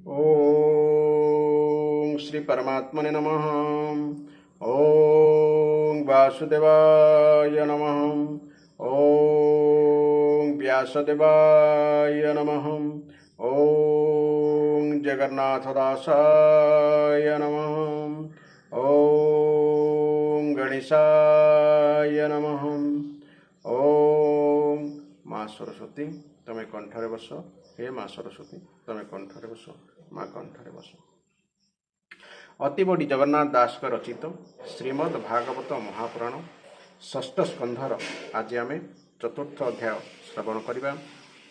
ओम श्री परमात्मने नमः। ओम वासुदेवाय नमः। ओम व्यासदेवाय नमः। ओम जगन्नाथदासाय नमः। ओम गणेशाय नमः। ओम माँ सरस्वती तमें कंठरे बस। हे माँ सरस्वती तमें कंठरे बस। माँ कंठरे बस। अति बड़ी जगन्नाथ दास रचित श्रीमद् भागवत महापुराण षष्ठ स्कंधर आज आम चतुर्थ अध्याय श्रवण करवा।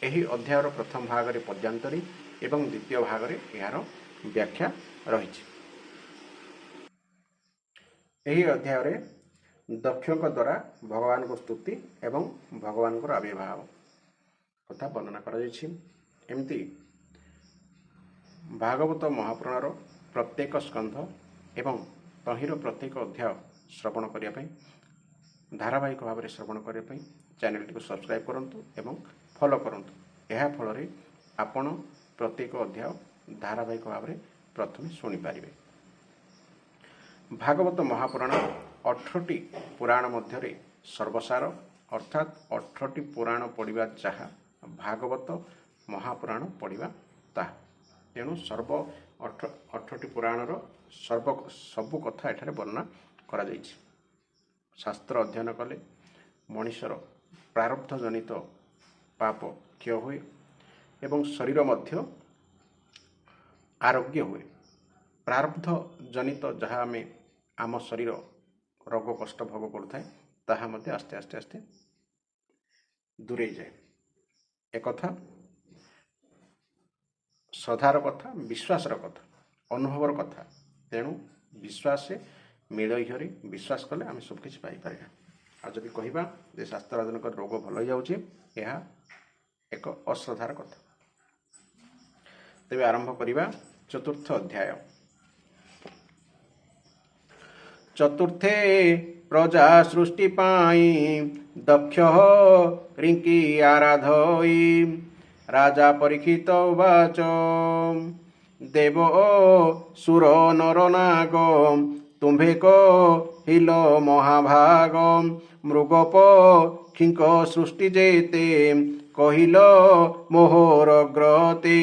यही अध्यायर प्रथम भाग में पद्यांतरी एवं द्वितीय भाग में यार व्याख्या रही। यही अध्याय दक्षों द्वारा भगवान को स्तुति एवं भगवान को आविर्भाव कथा वर्णना करमती भागवत महापुराणर प्रत्येक स्कंध एवं तहिर प्रत्येक अध्याय श्रवण करने धारावाहिक भाव में श्रवण करने चैनल टी सब्सक्राइब करूँ एवं फॉलो करूँ। यह फल आपण प्रत्येक अध्याय धारावाहिक भाव में प्रथम शुणिपारे। भागवत महापुराण 18टी पुराण मध्य सर्वसार अर्थात 18टी पुराण पढ़ा जहाँ भागवत महापुराण पढ़ा ताहा। तेणु सर्व 18टी पुराणर सबु कथा एठारे वर्णना करा जाइछि। शास्त्र अध्ययन कले मनुष्यर प्रारब्ध जनित पाप क्षय हुए एवं शरीर मध्य आरोग्य हुए। प्रारब्ध जनित जहाँ आम आम शरीर रोग कष्ट भोग करुए ताहा मध्य आस्ते आस्ते आस्ते दूरे जाए। एक कथा श्रद्धार कथा, विश्वासर कथा, अनुभवर कथा। तेणु विश्वास से मिल हरी विश्वास कले आम सबकि पाइपर। आदि कहवा शास्त्र अध्ययन कर रोग भल हो जाए एक अश्रद्धार कथा। तेज आरंभ करवा चतुर्थ अध्याय। चतुर्थे प्रजा सृष्टि पाई दक्ष रिंकी आराधई राजा परीक्षित उवाच देव सुर नर नाग तुम्भे हिल महाभाग मृगप खिंक सृष्टि जेते कहिल मोहर ग्रते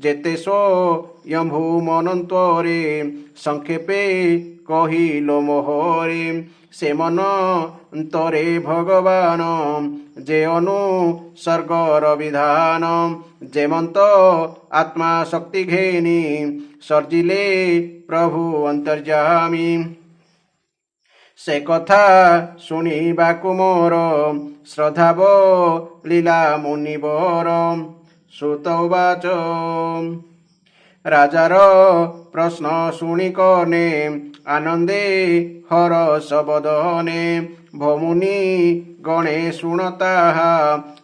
जेते सो यंभु मनंतरे संक्षेपे कहिल मोहरे से मन तरे भगवान जे अनुसर्गर विधान जेमंत आत्मा शक्ति घेनी सर्जिले प्रभु अंतर्यामी से कथा शुणिबाकु मोर श्रद्धाव लीला मुनिवर श्रुतवाच राजार प्रश्न शुणी कने आनंदे हरष बदने भमुनि गणे शुणता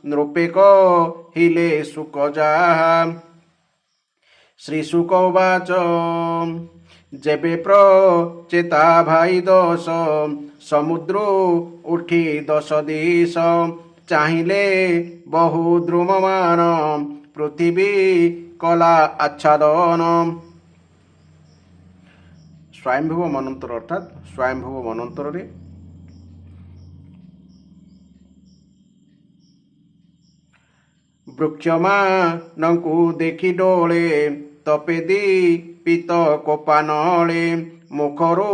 नृपे कहिले सुक जाहा श्री शुकवाच जेबे प्रचेता भाई दश समुद्र उठी दश दिश चाहिले बहु द्रुममान पृथ्वी कला आच्छादन। स्वयंभुव मनंतर अर्थात स्वयंभुव मनंतर रे वृक्षमानंकु देखि डोले तपेदी पीत कोपानले मुखरु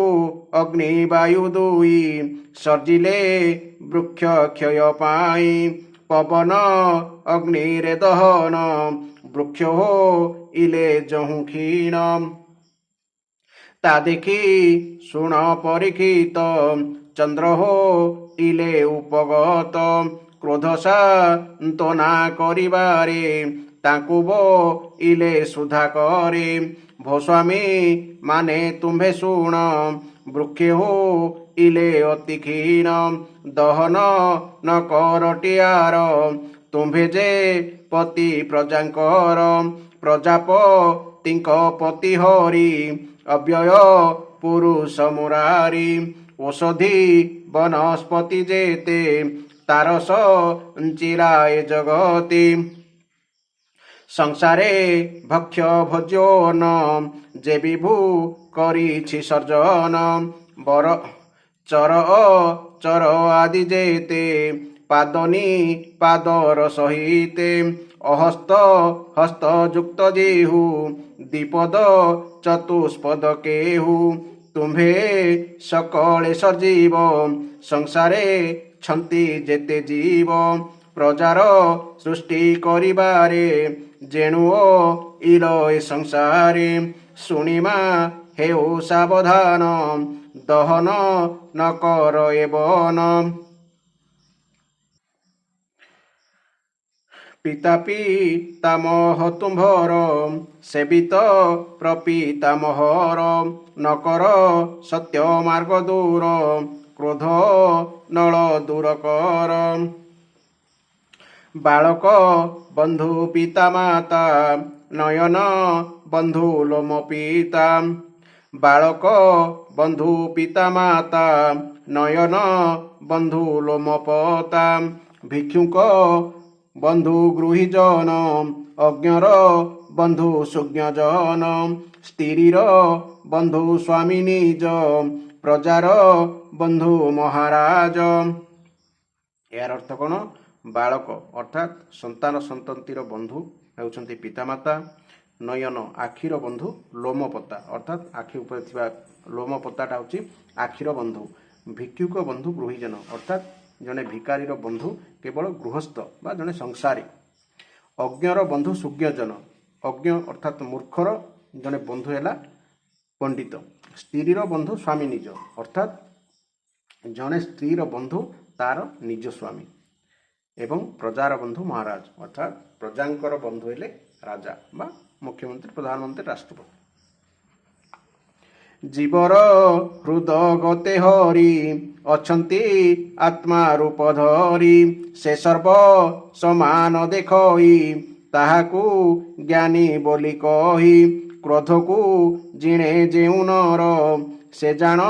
अग्नि वायु दुई सर्जिले वृक्ष क्षय पाई पवन अग्नि रे दहन वृक्ष हो इले जहु क्षीण ता देखी शुण परीक्षित चंद्र हो इले उपगत क्रोधसा तना करिबारे ताकु बो इले सुधा करे भोस्वामी माने तुम्भे शुण वृक्षे हो इले अति क्षीण दहन न करटियार तुम्भे जे पति प्रजांकर प्रजापतिंक पति हरि अव्यय पुरुष मुरारी औषधि वनस्पति जेते तारस चिराय जगति ସଂସାରେ ଭକ୍ଷ ଭୋଜନ ଯେ ବିଭୁ କରିଛି ସର୍ଜନ ବର ଚର ଚର ଆଦି ଯେତେ ପାଦନି ପାଦର ସହିତେ ଅହସ୍ତ ହସ୍ତ ଯୁକ୍ତ ଯେହୁ ଦ୍ୱିପଦ ଚତୁଷ୍ପଦ କେହୁ ତୁମ୍ଭେ ସକଳେ ସଜୀବ ସଂସାରେ ଛନ୍ତି ଯେତେ ଜୀବ ପ୍ରଜାର ସୃଷ୍ଟି କରିବାରେ ଯେଣୁ ଇଲ ଏ ସଂସାରେ ଶୁଣିମା ହେଉ ସାବଧାନ ଦହନ ନ କର ଏବନ ପିତା ପିତାମହ ତୁମ୍ଭର ସେବିତ ପ୍ରପିତାମହର ନ କର ସତ୍ୟ ମାର୍ଗ ଦୂର କ୍ରୋଧ ନଳ ଦୂର କର ବାଳକ ବନ୍ଧୁ ପିତା ମାତା ନୟନ ବନ୍ଧୁ ଲୋମ ପିତା ବାଳକ ବନ୍ଧୁ ପିତା ମାତା ନୟନ ବନ୍ଧୁ ଲୋମ ପତା ଭିକ୍ଷୁକ ବନ୍ଧୁ ଗୃହୀଜନ ଅଜ୍ଞର ବନ୍ଧୁ ସୁଜ୍ଞଜନ ସ୍ତ୍ରୀର ବନ୍ଧୁ ସ୍ୱାମୀ ନିଜ ପ୍ରଜାର ବନ୍ଧୁ ମହାରାଜ। ଏହାର ଅର୍ଥ କ'ଣ? ବାଳକ ଅର୍ଥାତ୍ ସନ୍ତାନ ସନ୍ତତିର ବନ୍ଧୁ ହେଉଛନ୍ତି ପିତାମାତା। ନୟନ ଆଖିର ବନ୍ଧୁ ଲୋମପତା ଅର୍ଥାତ୍ ଆଖି ଉପରେ ଥିବା ଲୋମପତାଟା ହେଉଛି ଆଖିର ବନ୍ଧୁ। ଭିକ୍ଷୁକ ବନ୍ଧୁ ଗୃହୀଜନ ଅର୍ଥାତ୍ ଜଣେ ଭିକାରୀର ବନ୍ଧୁ କେବଳ ଗୃହସ୍ଥ ବା ଜଣେ ସଂସାରୀ। ଅଜ୍ଞର ବନ୍ଧୁ ସୁଜ୍ଞଜନ ଅଜ୍ଞ ଅର୍ଥାତ୍ ମୂର୍ଖର ଜଣେ ବନ୍ଧୁ ହେଲା ପଣ୍ଡିତ। ସ୍ତ୍ରୀର ବନ୍ଧୁ ସ୍ୱାମୀ ନିଜ ଅର୍ଥାତ୍ ଜଣେ ସ୍ତ୍ରୀର ବନ୍ଧୁ ତାର ନିଜ ସ୍ୱାମୀ। ଏବଂ ପ୍ରଜାର ବନ୍ଧୁ ମହାରାଜ ଅର୍ଥାତ୍ ପ୍ରଜାଙ୍କର ବନ୍ଧୁ ହେଲେ ରାଜା ବା ମୁଖ୍ୟମନ୍ତ୍ରୀ ପ୍ରଧାନମନ୍ତ୍ରୀ ରାଷ୍ଟ୍ରପତି। ଜୀବର ହୃଦ ଗତେ ହରି ଅଛନ୍ତି ଆତ୍ମା ରୂପ ଧରି ସେ ସର୍ବ ସମାନ ଦେଖଇ ତାହାକୁ ଜ୍ଞାନୀ ବୋଲି କହି କ୍ରୋଧକୁ ଜିଣେ ଯେଉଁ ନର ସେ ଜାଣ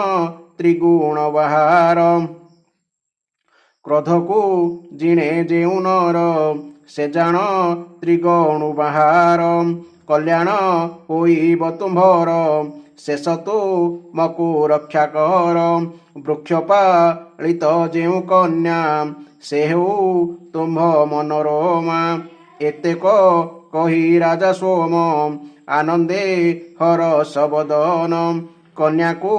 ତ୍ରିଗୁଣ ବାହାର କ୍ରୋଧକୁ ଜିଣେ ଯେଉଁ ନର ସେ ଜାଣ ତ୍ରିଗୁଣ ବାହାର କଲ୍ୟାଣ ହୋଇବ ତୁମ୍ଭର ଶେଷ ତୁମକୁ ରକ୍ଷା କର ବୃକ୍ଷ ପାଳିତ ଯେଉଁ କନ୍ୟା ସେ ହେଉ ତୁମ୍ଭ ମନୋରମା ଏତେକ କହି ରାଜା ସୋମ ଆନନ୍ଦେ ହରଷ ବଦନ କନ୍ୟାକୁ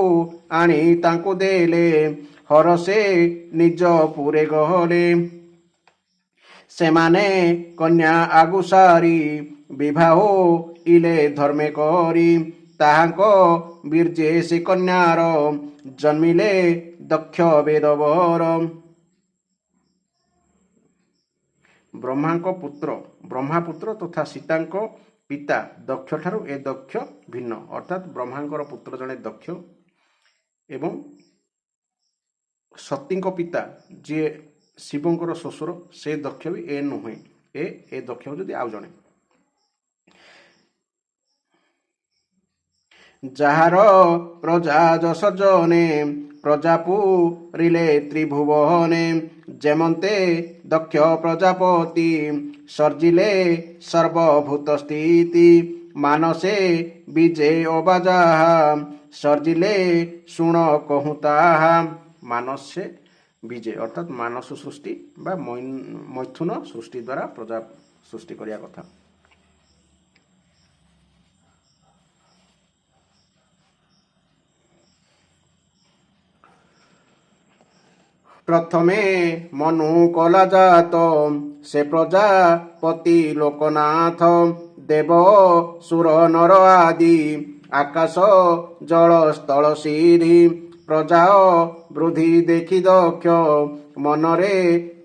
ଆଣି ତାଙ୍କୁ ଦେଲେ ହରଷେ ନିଜ ପୁରେ ଗଲେ ସେମାନେ କନ୍ୟା ଆଗୁ ସାରି ବିବାହ ଇଲେ ଧର୍ମେ କରି ତାହାଙ୍କ ବୀର୍ଯ୍ୟେ ସେ କନ୍ୟାର ଜନ୍ମିଲେ ଦକ୍ଷ ବେଦବର। ବ୍ରହ୍ମାପୁତ୍ର ତଥା ସୀତାଙ୍କ ପିତା ଦକ୍ଷ ଠାରୁ ଏ ଦକ୍ଷ ଭିନ୍ନ ଅର୍ଥାତ୍ ବ୍ରହ୍ମାଙ୍କର ପୁତ୍ର ଜଣେ ଦକ୍ଷ ଏବଂ ସତୀଙ୍କ ପିତା ଯିଏ ଶିବଙ୍କର ଶ୍ୱଶୁର ସେ ଦକ୍ଷ ବି ଏ ନୁହେଁ ଏ ଦକ୍ଷ ହେଉଛନ୍ତି ଆଉ ଜଣେ। ଯାହାର ପ୍ରଜା ଯଶ ଜନେ ପ୍ରଜା ପୁରିଲେ ତ୍ରିଭୁବନେ ଯେମନ୍ତେ ଦକ୍ଷ ପ୍ରଜାପତି ସର୍ଜିଲେ ସର୍ବଭୂତ ସ୍ଥିତି ମାନସେ ବିଜେ ଅବା ଯାହା ସର୍ଜିଲେ ଶୁଣ କହୁଁ ତାହା। ମାନସେ ବିଜେ ଅର୍ଥାତ୍ ମାନସ ସୃଷ୍ଟି ବା ମୈଥୁନ ସୃଷ୍ଟି ଦ୍ୱାରା ପ୍ରଜା ସୃଷ୍ଟି କରିବା କଥା। ପ୍ରଥମେ ମନୁ କଲା ଜାତ ସେ ପ୍ରଜାପତି ଲୋକନାଥ ଦେବ ସୁର ନର ଆଦି ଆକାଶ ଜଳ ସ୍ଥଳ ସିରି ପ୍ରଜା ବୃଦ୍ଧି ଦେଖି ଦକ୍ଷ ମନରେ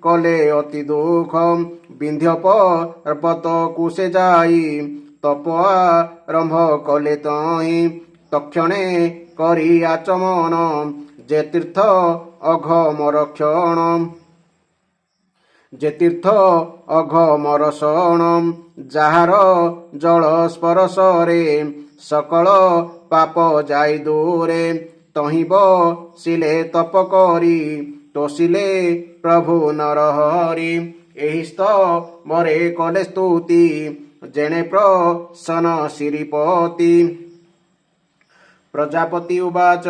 କଲେ ଅତି ଦୁଃଖ ବିନ୍ଧ୍ୟ ପର୍ବତକୁ ସେ ଯାଇ ତପ ଆରମ୍ଭ କଲେ ତହିଁ ତକ୍ଷଣେ କରି ଆଚମନ ଯେ ତୀର୍ଥ ଅଘମର କ୍ଷଣ ଯେ ତୀର୍ଥ ଅଘମର ଶଣ ଯାହାର ଜଳ ସ୍ପର୍ଶରେ ସକଳ ପାପ ଯାଇ ଦୂରେ ତହିଁ ବସିଲେ ତପ କରି ତୋଷିଲେ ପ୍ରଭୁ ନରହରି ଏହି ସ୍ତବରେ କଲେ ସ୍ତୁତି जेणे प्रसन श्रीपति। प्रजापति उवाच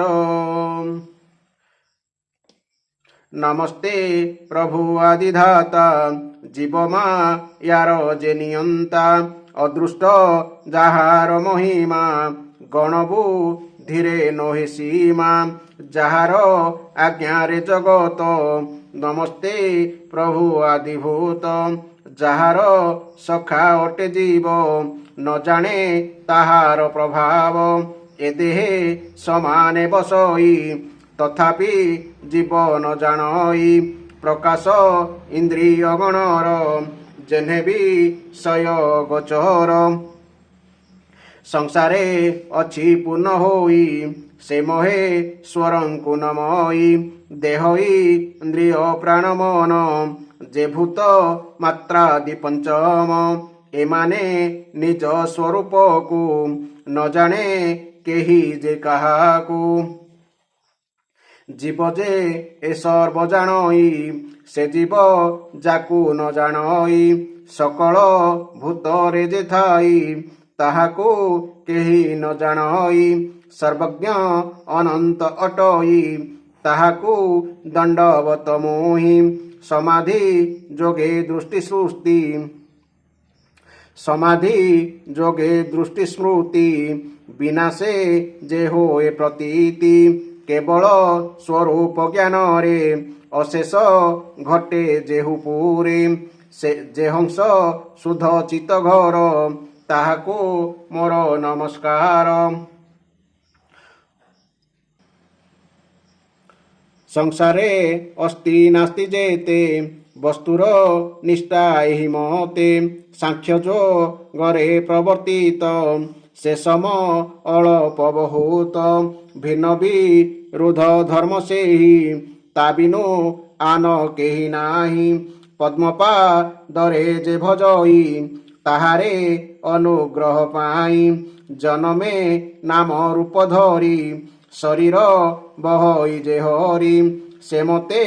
नमस्ते प्रभु आदिधाता जीवमायार जे नियंता अदृष्ट जाहार महिमा गणबु धीरे नहे सीमा जाहार आज्ञारे जगत नमस्ते प्रभु आदिभूत जाहार सखा अटे जीव न जाने ताहार प्रभाव ए देहे समाने बसई तथापि जीव न जानई प्रकाश इंद्रिय गणर जेने विषय गोचर संसारे अछि पूर्ण होई से मोहे स्वरंकु नमई देहई इंद्रिय प्राण मन जे भूत मात्रादि पंचम एमाने निज स्वरूप को न जाने केही जे काहाकू जीव जे ए सर्व जानई से जीव जाकू न जानई सकल भूतरे जे थाई ताहाकू केही न जानई सर्वज्ञ अनंत अटई ताहाकू दंडवत मोहि समाधि जोगे दृष्टि सृष्टि समाधि जोगे दृष्टि स्मृति विनाशे जे होए प्रतीति केवल स्वरूप ज्ञान रे अशेष घटे जेहु पुरे से जे हंस शुद्ध चित्त घर ताहाको मोर नमस्कार। संसारे अस्ति नास्ति जेते वस्तुर निष्ठा एहि मते सांख्य जो गरे प्रवर्तित से सम अल्प बहुत भिन्न विरोध धर्म से ही ताबिनो आन केही नाही पद्मपा दरे जे भजई ताहारे अनुग्रह पाई जनमे नाम रूप धरी शरीर बहई जे हरि से मते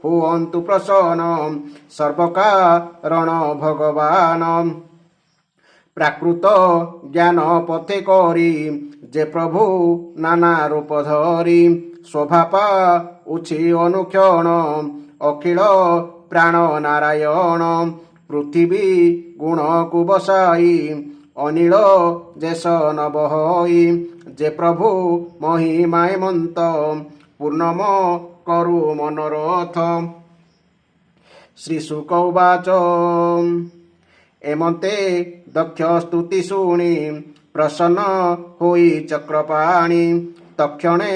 हुअन्तु प्रसन्न सर्वकारण भगवान प्राकृत ज्ञान पथे करी जे प्रभु नाना रूप धरी स्वभापा उछि अनुक्षण अखिल प्राण नारायण पृथ्वी गुण को बसाई अनिल जेस न बहई जे प्रभु महिमाय मंत पूर्णम करु मनोरथ। श्री शुक उवाच एमते दक्ष स्तुति शुणी प्रसन्न होई चक्रपाणी तक्षणे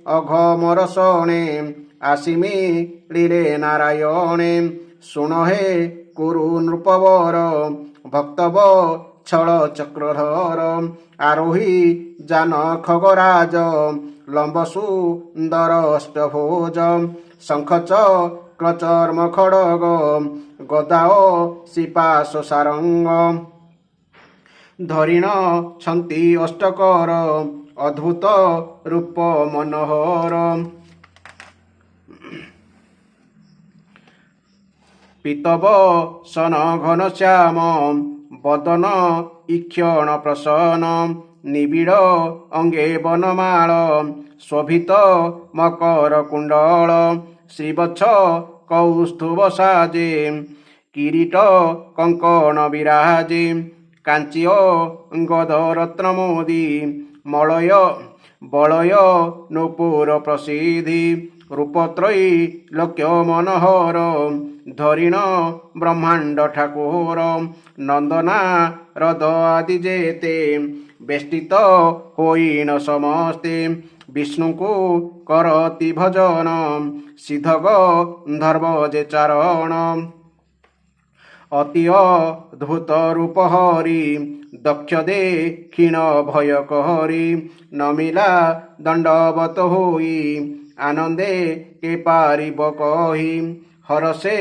अघमर शणे आसिमी लीरे नारायणे सुणहे कुरु नृपवर भक्तव छल चक्रधर आरोही जान खगराज लंब सुंदर अष्टभुज शंख चक्र चर्म खड़ग गदाओ सिपाश सारंग धरिण छन्ति अष्टकर अद्भुत रूप मनोहर पीतव सन घन श्याम बदन ईक्षण प्रसन्न निबिड़ अंगे बनमाल शोभित मकर कुंडल श्रीवत्स कौस्तुभ साजे किरीट कंकण विराजे कांचियो गद रत्न मोदी मलय बलय नूपुर प्रसिद्धि रूपत्रयी लोक्य मनोहर धरिण ब्रह्मांड ठाकुर नंदना रद आदि जेते बेष्टित होइन समस्ते विष्णु को करति भजन सिद्धग धर्म जे चारण अति अद्भुत रूप हरि दक्ष दे क्षीण भय कहरी नमिला दंडवत होई आनंदे के पारिब कही हरसे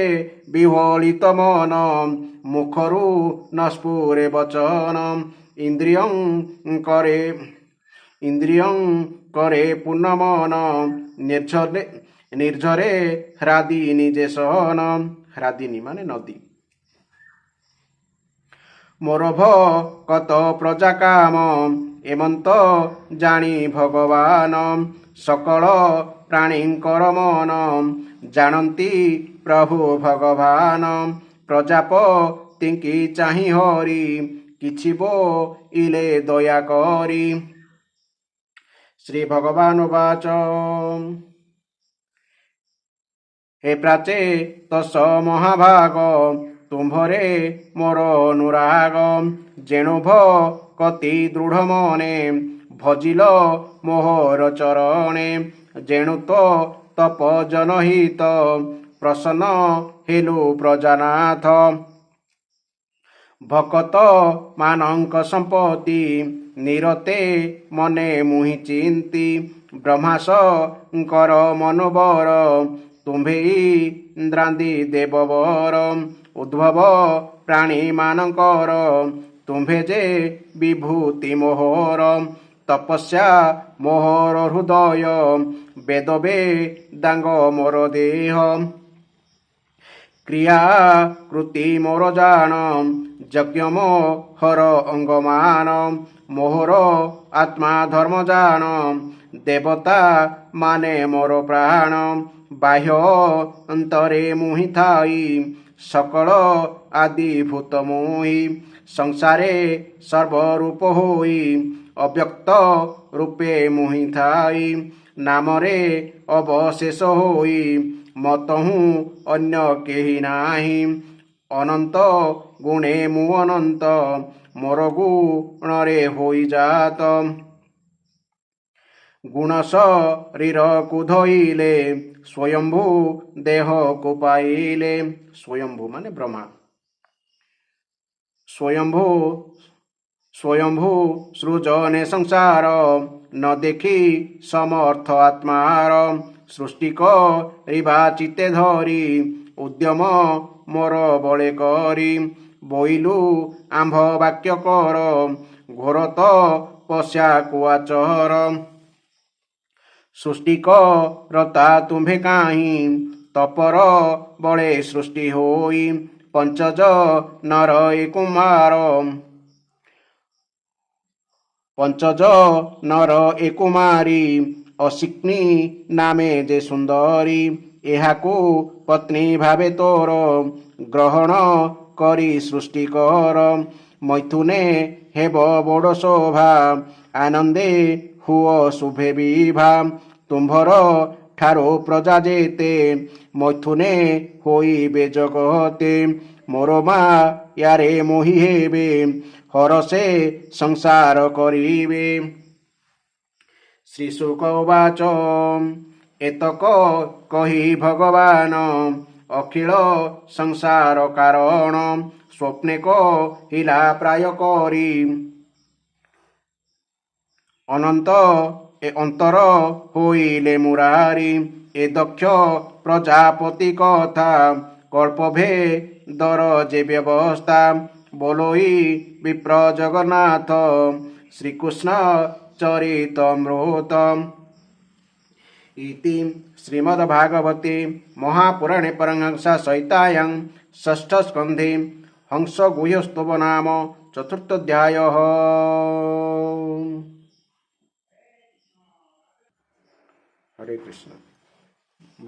विह्वलित मन मुखरु न स्फुरे वचन इंद्रियं करे पूर्ण मन निर्झरे ह्रादिनी जे सहन ह्रादिनी माने नदी ମୋର ଭକତ ପ୍ରଜା କାମ ଏମନ୍ତ ଜାଣି ଭଗବାନ ସକଳ ପ୍ରାଣୀଙ୍କର ମନ ଜାଣନ୍ତି ପ୍ରଭୁ ଭଗବାନ ପ୍ରଜାପତିଙ୍କି ଚାହିଁ ହରି କିଛି ବୋଇଲେ ଦୟା କରି। ଶ୍ରୀ ଭଗବାନ ବାଚ ହେ ପ୍ରାଚେ ତସ ମହାଭାଗ ତୁମ୍ଭରେ ମୋର ଅନୁରାଗ ଯେଣୁ ଭକତି ଦୃଢ଼ ମନେ ଭଜିଲ ମୋହର ଚରଣେ ଯେଣୁ ତ ତପ ଜନହିତ ପ୍ରସନ୍ନ ହେଲୁ ପ୍ରଜାନାଥ ଭକତ ମାନଙ୍କ ସମ୍ପତ୍ତି ନିରତେ ମନେ ମୁହିଁ ଚିନ୍ତି ବ୍ରହ୍ମାଶଙ୍କର ମନୋବର ତୁମ୍ଭେ ଇନ୍ଦ୍ରାଦି ଦେବବର ଉଦ୍ଭବ ପ୍ରାଣୀ ମାନଙ୍କର ତୁମ୍ଭେ ଯେ ବିଭୂତି ମୋହର ତପସ୍ୟା ମୋହର ହୃଦୟ ବେଦ ବେଦାଙ୍ଗ ମୋର ଦେହ କ୍ରିୟା କୃତି ମୋର ଜାଣ ଯଜ୍ଞ ମୋହର ଅଙ୍ଗମାନ ମୋହର ଆତ୍ମା ଧର୍ମ ଜାଣ ଦେବତା ମାନେ ମୋର ପ୍ରାଣ ବାହ୍ୟ ଅନ୍ତରେ ମୁହିଁ ଥାଇ ସକଳ ଆଦି ଭୂତ ମୁହିଁ ସଂସାରେ ସର୍ବରୂପ ହୋଇ ଅବ୍ୟକ୍ତ ରୂପେ ମୁହିଁ ଥାଇ ନାମରେ ଅବଶେଷ ହୋଇ ମତହୁଁ ଅନ୍ୟ କେହି ନାହିଁ ଅନନ୍ତ ଗୁଣେ ମୁଁ ଅନନ୍ତ ମୋର ଗୁଣରେ ହୋଇଜାତ ଗୁଣ ଶରୀରକୁ ଧଇଲେ ସ୍ୱୟମ୍ଭୁ ଦେହକୁ ପାଇଲେ ସ୍ୱୟମ୍ଭୁ ମାନେ ବ୍ରହ୍ମା ସ୍ୱୟମ୍ଭୁ ସୃଜନେ ସଂସାର ନ ଦେଖି ସମର୍ଥ ଆତ୍ମାର ସୃଷ୍ଟି କରିବା ଚିତେ ଧରି ଉଦ୍ୟମ ମୋର ବଳେ କରି ବୋଇଲୁ ଆମ୍ଭ ବାକ୍ୟ କର ଘୋର ତପସ୍ୟାକୁ ଆଚର ସୃଷ୍ଟି କରତା ତୁମ୍ଭେ କାହିଁ ତପର ବଳେ ସୃଷ୍ଟି ହୋଇ ପଞ୍ଚଜ ନର ଏ କୁମାରୀ ଅଶିକ୍ନି ନାମେ ଯେ ସୁନ୍ଦରୀ ଏହାକୁ ପତ୍ନୀ ଭାବେ ତୋର ଗ୍ରହଣ କରି ସୃଷ୍ଟି କର ମୈଥୁନେ ହେବ ବଡ଼ ଶୋଭା ଆନନ୍ଦେ ହୁଅ ଶୁଭେ ବିଭା ତୁମ୍ଭର ଠାରୁ ପ୍ରଜା ଯେତେ ମୈଥୁନେ ହୋଇବେ ଜଗତେ ମୋର ମାୟାରେ ମୋହି ହେବେ ହରସେ ସଂସାର କରିବେ। ଶ୍ରୀ ଶୁକ ଉବାଚ ଏତକ କହି ଭଗବାନ ଅଖିଳ ସଂସାର କାରଣ ସ୍ୱପ୍ନେ କହିଲା ପ୍ରାୟ କରି ଅନନ୍ତ ଏ ଅନ୍ତର ହୋଇଲେ ମୁରାରି ଏ ଦକ୍ଷ ପ୍ରଜାପତି କଥା କଳ୍ପଭେଦର ଯେ ବ୍ୟବସ୍ଥା ବୋଲୋଇ ବିପ୍ର ଜଗନ୍ନାଥ ଶ୍ରୀକୃଷ୍ଣ ଚରିତମୃତ ଇତି ଶ୍ରୀମଦ୍ଭାଗବତେ ମହାପୁରାଣେ ପରମହଂସ ସହିତାୟାଂ ଷଷ୍ଠ ସ୍କନ୍ଧେ ହଂସ ଗୁହ୍ୟସ୍ତବ ନାମ ଚତୁର୍ଥୋଧ୍ୟାୟଃ। ହରେ କୃଷ୍ଣ।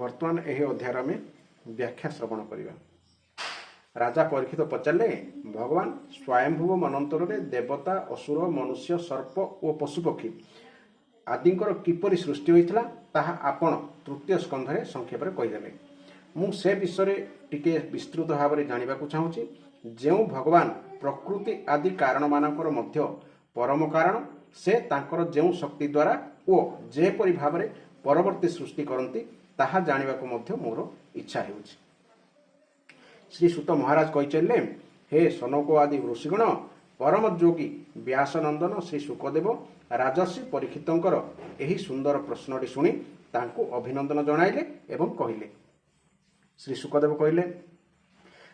ବର୍ତ୍ତମାନ ଏହି ଅଧ୍ୟାୟରେ ଆମେ ବ୍ୟାଖ୍ୟା ଶ୍ରବଣ କରିବା। ରାଜା ପରୀକ୍ଷିତ ପଚାରିଲେ ଭଗବାନ ସ୍ୱୟଂଭୁବ ମନ୍ୱନ୍ତରରେ ଦେବତା ଅସୁର ମନୁଷ୍ୟ ସର୍ପ ଓ ପଶୁପକ୍ଷୀ ଆଦିଙ୍କର କିପରି ସୃଷ୍ଟି ହୋଇଥିଲା ତାହା ଆପଣ ତୃତୀୟ ସ୍କନ୍ଧରେ ସଂକ୍ଷେପରେ କହିଦେଲେ। ମୁଁ ସେ ବିଷୟରେ ଟିକେ ବିସ୍ତୃତ ଭାବରେ ଜାଣିବାକୁ ଚାହୁଁଛି। ଯେଉଁ ଭଗବାନ ପ୍ରକୃତି ଆଦି କାରଣମାନଙ୍କର ମଧ୍ୟ ପରମ କାରଣ ସେ ତାଙ୍କର ଯେଉଁ ଶକ୍ତି ଦ୍ୱାରା ଓ ଯେପରି ଭାବରେ ପରବର୍ତ୍ତୀ ସୃଷ୍ଟି କରନ୍ତି ତାହା ଜାଣିବାକୁ ମଧ୍ୟ ମୋର ଇଚ୍ଛା ହେଉଛି। ଶ୍ରୀ ସୁତ ମହାରାଜ କହିଚାଲିଲେ ହେ ସନକ ଆଦି ଋଷିଗଣ ପରମ ଯୋଗୀ ବ୍ୟାସନନ୍ଦନ ଶ୍ରୀ ସୁକଦେବ ରାଜର୍ଷି ପରୀକ୍ଷିତଙ୍କର ଏହି ସୁନ୍ଦର ପ୍ରଶ୍ନଟି ଶୁଣି ତାଙ୍କୁ ଅଭିନନ୍ଦନ ଜଣାଇଲେ ଏବଂ କହିଲେ। ଶ୍ରୀ ସୁକଦେବ କହିଲେ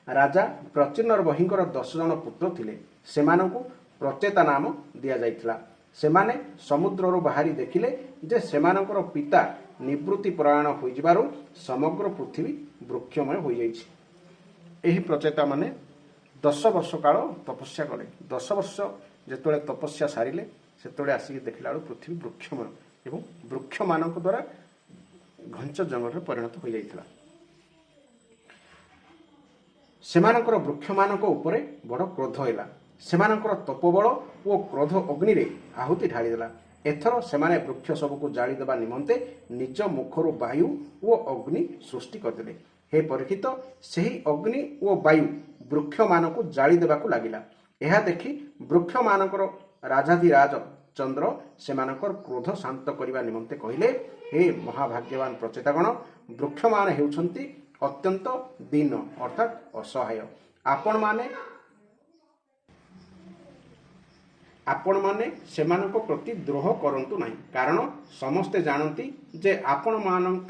ରାଜା ପ୍ରଚିନ୍ନର ବହିଙ୍କର 10 ଜଣ ପୁତ୍ର ଥିଲେ। ସେମାନଙ୍କୁ ପ୍ରଚେତା ନାମ ଦିଆଯାଇଥିଲା। ସେମାନେ ସମୁଦ୍ରରୁ ବାହାରି ଦେଖିଲେ ଯେ ସେମାନଙ୍କର ପିତା ନିବୃତ୍ତି ପରାୟଣ ହୋଇଯିବାରୁ ସମଗ୍ର ପୃଥିବୀ ବୃକ୍ଷମୟ ହୋଇଯାଇଛି। ଏହି ପ୍ରଚେତା ମାନେ 10 ବର୍ଷ କାଳ ତପସ୍ୟା କଲେ। 10 ବର୍ଷ ଯେତେବେଳେ ତପସ୍ୟା ସାରିଲେ ସେତେବେଳେ ଆସିକି ଦେଖିଲା ବେଳକୁ ପୃଥିବୀ ବୃକ୍ଷମାନ ଏବଂ ବୃକ୍ଷମାନଙ୍କ ଦ୍ୱାରା ଘଞ୍ଚ ଜଙ୍ଗଲରେ ପରିଣତ ହୋଇଯାଇଥିଲା। ସେମାନଙ୍କର ବୃକ୍ଷମାନଙ୍କ ଉପରେ ବଡ଼ କ୍ରୋଧ ହେଲା। ସେମାନଙ୍କର ତପୋବଳ ଓ କ୍ରୋଧ ଅଗ୍ନିରେ ଆହୁତି ଢାଳିଦେଲା। ଏଥର ସେମାନେ ବୃକ୍ଷ ସବୁକୁ ଜାଳି ଦେବା ନିମନ୍ତେ ନିଜ ମୁଖରୁ ବାୟୁ ଓ ଅଗ୍ନି ସୃଷ୍ଟି କରିଦେଲେ। ହେ ପରୀକ୍ଷିତ, ସେହି ଅଗ୍ନି ଓ ବାୟୁ ବୃକ୍ଷମାନଙ୍କୁ ଜାଳି ଦେବାକୁ ଲାଗିଲା। ଏହା ଦେଖି ବୃକ୍ଷମାନଙ୍କର ରାଜାଧିରାଜ ଚନ୍ଦ୍ର ସେମାନଙ୍କର କ୍ରୋଧ ଶାନ୍ତ କରିବା ନିମନ୍ତେ କହିଲେ, ହେ ମହାଭାଗ୍ୟବାନ ପ୍ରଚେତାଗଣ, ବୃକ୍ଷମାନେ ହେଉଛନ୍ତି ଅତ୍ୟନ୍ତ ଦୀନ ଅର୍ଥାତ୍ ଅସହାୟ। ଆପଣମାନେ ସେମାନଙ୍କ ପ୍ରତି ଦ୍ରୋହ କରନ୍ତୁ ନାହିଁ, କାରଣ ସମସ୍ତେ ଜାଣନ୍ତି ଯେ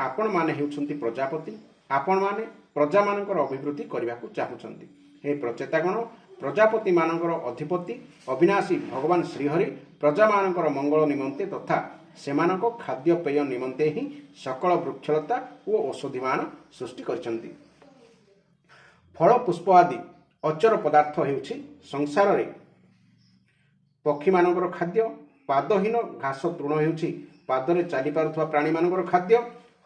ଆପଣମାନେ ହେଉଛନ୍ତି ପ୍ରଜାପତି। ଆପଣମାନେ ପ୍ରଜାମାନଙ୍କର ଅଭିବୃଦ୍ଧି କରିବାକୁ ଚାହୁଁଛନ୍ତି। ହେ ପ୍ରଚେତାଗଣ, ପ୍ରଜାପତିମାନଙ୍କର ଅଧିପତି ଅବିନାଶୀ ଭଗବାନ ଶ୍ରୀହରି ପ୍ରଜାମାନଙ୍କର ମଙ୍ଗଳ ନିମନ୍ତେ ତଥା ସେମାନଙ୍କ ଖାଦ୍ୟପେୟ ନିମନ୍ତେ ହିଁ ସକଳ ବୃକ୍ଷଲତା ଓ ଔଷଧିମାନ ସୃଷ୍ଟି କରିଛନ୍ତି। ଫଳ ପୁଷ୍ପ ଆଦି ଅଚର ପଦାର୍ଥ ହେଉଛି ସଂସାରରେ ପକ୍ଷୀମାନଙ୍କର ଖାଦ୍ୟ। ପାଦହୀନ ଘାସ ତୃଣ ହେଉଛି ପାଦରେ ଚାଲିପାରୁଥିବା ପ୍ରାଣୀମାନଙ୍କର ଖାଦ୍ୟ।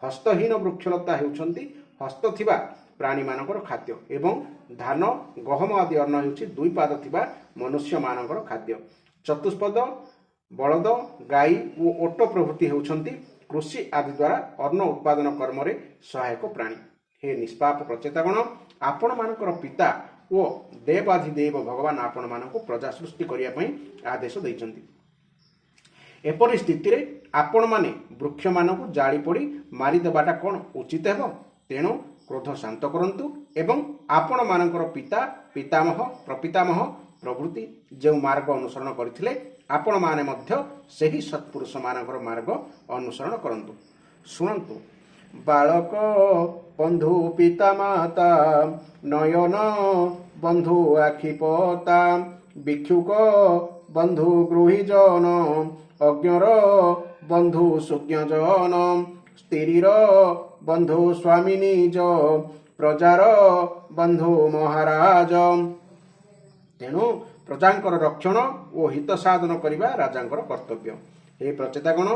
ହସ୍ତହୀନ ବୃକ୍ଷଲତା ହେଉଛନ୍ତି ହସ୍ତ ଥିବା ପ୍ରାଣୀମାନଙ୍କର ଖାଦ୍ୟ ଏବଂ ଧାନ ଗହମ ଆଦି ଅନ୍ନ ହେଉଛି 2 ପାଦ ଥିବା ମନୁଷ୍ୟମାନଙ୍କର ଖାଦ୍ୟ। ଚତୁଷ୍ପଦ ବଳଦ ଗାଈ ଓ ଓଟ ପ୍ରଭୃତି ହେଉଛନ୍ତି କୃଷି ଆଦି ଦ୍ୱାରା ଅନ୍ନ ଉତ୍ପାଦନ କର୍ମରେ ସହାୟକ ପ୍ରାଣୀ। ହେ ନିଷ୍ପାପ ପ୍ରଚେତାଗଣ, ଆପଣମାନଙ୍କର ପିତା ଓ ଦେବାଧିଦେବ ଭଗବାନ ଆପଣମାନଙ୍କୁ ପ୍ରଜା ସୃଷ୍ଟି କରିବା ପାଇଁ ଆଦେଶ ଦେଇଛନ୍ତି। ଏପରି ସ୍ଥିତିରେ ଆପଣମାନେ ବୃକ୍ଷମାନଙ୍କୁ ଜାଳି ପୋଡ଼ି ମାରିଦେବାଟା କ'ଣ ଉଚିତ ହେବ? ତେଣୁ କ୍ରୋଧ ଶାନ୍ତ କରନ୍ତୁ ଏବଂ ଆପଣମାନଙ୍କର ପିତା ପିତାମହ ପ୍ରପିତାମହ ପ୍ରଭୃତି ଯେଉଁ ମାର୍ଗ ଅନୁସରଣ କରିଥିଲେ ଆପଣମାନେ ମଧ୍ୟ ସେହି ସତ୍ପୁରୁଷମାନଙ୍କର ମାର୍ଗ ଅନୁସରଣ କରନ୍ତୁ। ଶୁଣନ୍ତୁ, ବାଳକ ବନ୍ଧୁ ପିତା ମାତା ନୟନ ବନ୍ଧୁ ଆଖିପତା ଭିକ୍ଷୁକ ବନ୍ଧୁ ଗୃହୀଜନ ଅଜ୍ଞର ବନ୍ଧୁ ସୁଜ୍ଞଜନ ସ୍ତ୍ରୀର ବନ୍ଧୁ ସ୍ୱାମୀ ନିଜ ପ୍ରଜାର ବନ୍ଧୁ ମହାରାଜ। ତେଣୁ ପ୍ରଜାଙ୍କର ରକ୍ଷଣ ଓ ହିତ ସାଧନ କରିବା ରାଜାଙ୍କର କର୍ତ୍ତବ୍ୟ। ହେ ପ୍ରଚେତାଗଣ,